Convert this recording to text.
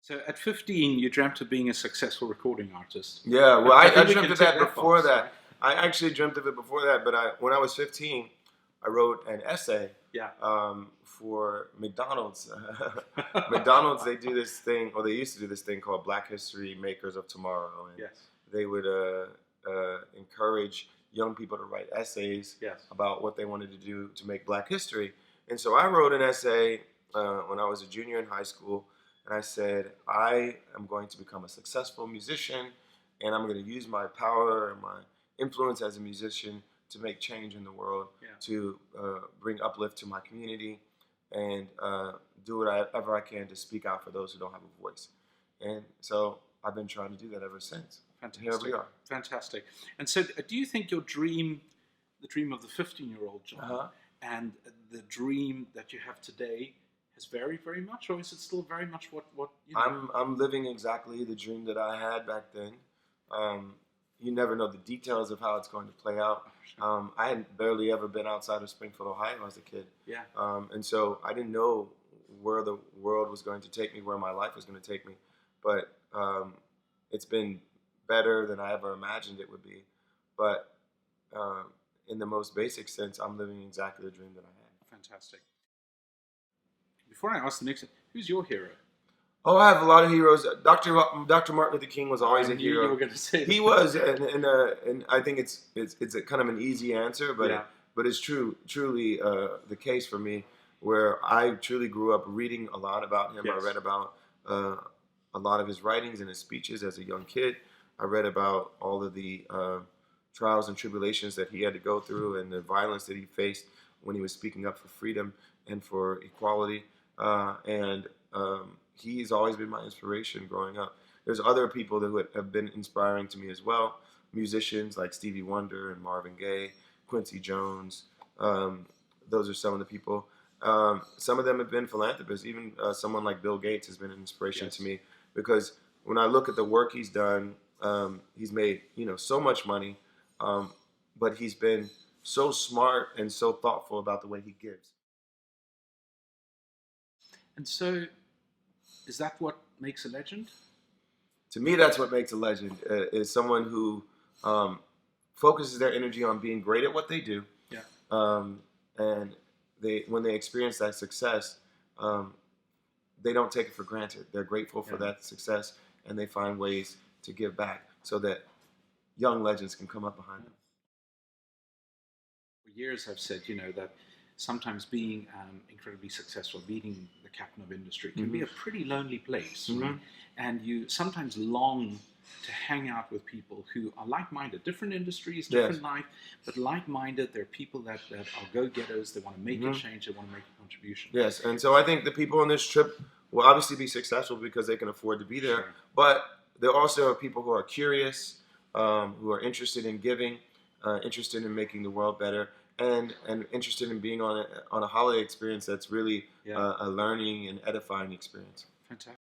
So at 15, you dreamt of being a successful recording artist. Yeah, well, I I think we dreamt can of tick that that before box, right? that. I actually dreamt of it before that, but when I was 15, I wrote an essay Yeah. for McDonald's. McDonald's, they do this thing, or they used to do this thing called Black History Makers of Tomorrow, and Yes. they would encourage young people to write essays Yes. about what they wanted to do to make Black history. And so I wrote an essay when I was a junior in high school, and I said, I am going to become a successful musician, and I'm going to use my power and my influence as a musician to make change in the world, to bring uplift to my community, and do whatever I can to speak out for those who don't have a voice. And so I've been trying to do that ever since. Fantastic. Here we are. Fantastic. And so do you think your dream, the dream of the 15-year-old John, and the dream that you have today has varied very much, or is it still very much what you know? I'm living exactly the dream that I had back then. You never know the details of how it's going to play out. I had barely ever been outside of Springfield, Ohio as a kid. Yeah. And so I didn't know where the world was going to take me, where my life was going to take me. But it's been better than I ever imagined it would be. But in the most basic sense, I'm living exactly the dream that I had. Fantastic. Before I ask the next one, who's your hero? Oh, I have a lot of heroes. Dr. Martin Luther King was always a hero. You were going to say he was, and I think it's a kind of an easy answer, but it's truly the case for me, where I truly grew up reading a lot about him. Yes. I read about a lot of his writings and his speeches as a young kid. I read about all of the trials and tribulations that he had to go through and the violence that he faced when he was speaking up for freedom and for equality. He's always been my inspiration growing up. There's other people that have been inspiring to me as well. Musicians like Stevie Wonder and Marvin Gaye, Quincy Jones. Those are some of the people. Some of them have been philanthropists. Even someone like Bill Gates has been an inspiration to me, because when I look at the work he's done, he's made so much money, but he's been so smart and so thoughtful about the way he gives. And so, is that what makes a legend? To me, that's what makes a legend, is someone who focuses their energy on being great at what they do. Yeah. And when they experience that success, they don't take it for granted. They're grateful for that success, and they find ways to give back so that young legends can come up behind them. For years, I've said, that sometimes being incredibly successful, being the captain of industry, can be a pretty lonely place, right? And you sometimes long to hang out with people who are like-minded, different industries, different life, but like-minded. They're people that are go-getters. They want to make a change. They want to make a contribution. Yes, and so I think the people on this trip will obviously be successful because they can afford to be there. Sure. But there also are people who are curious, who are interested in giving, interested in making the world better, and interested in being on a holiday experience that's really a learning and edifying experience. Fantastic.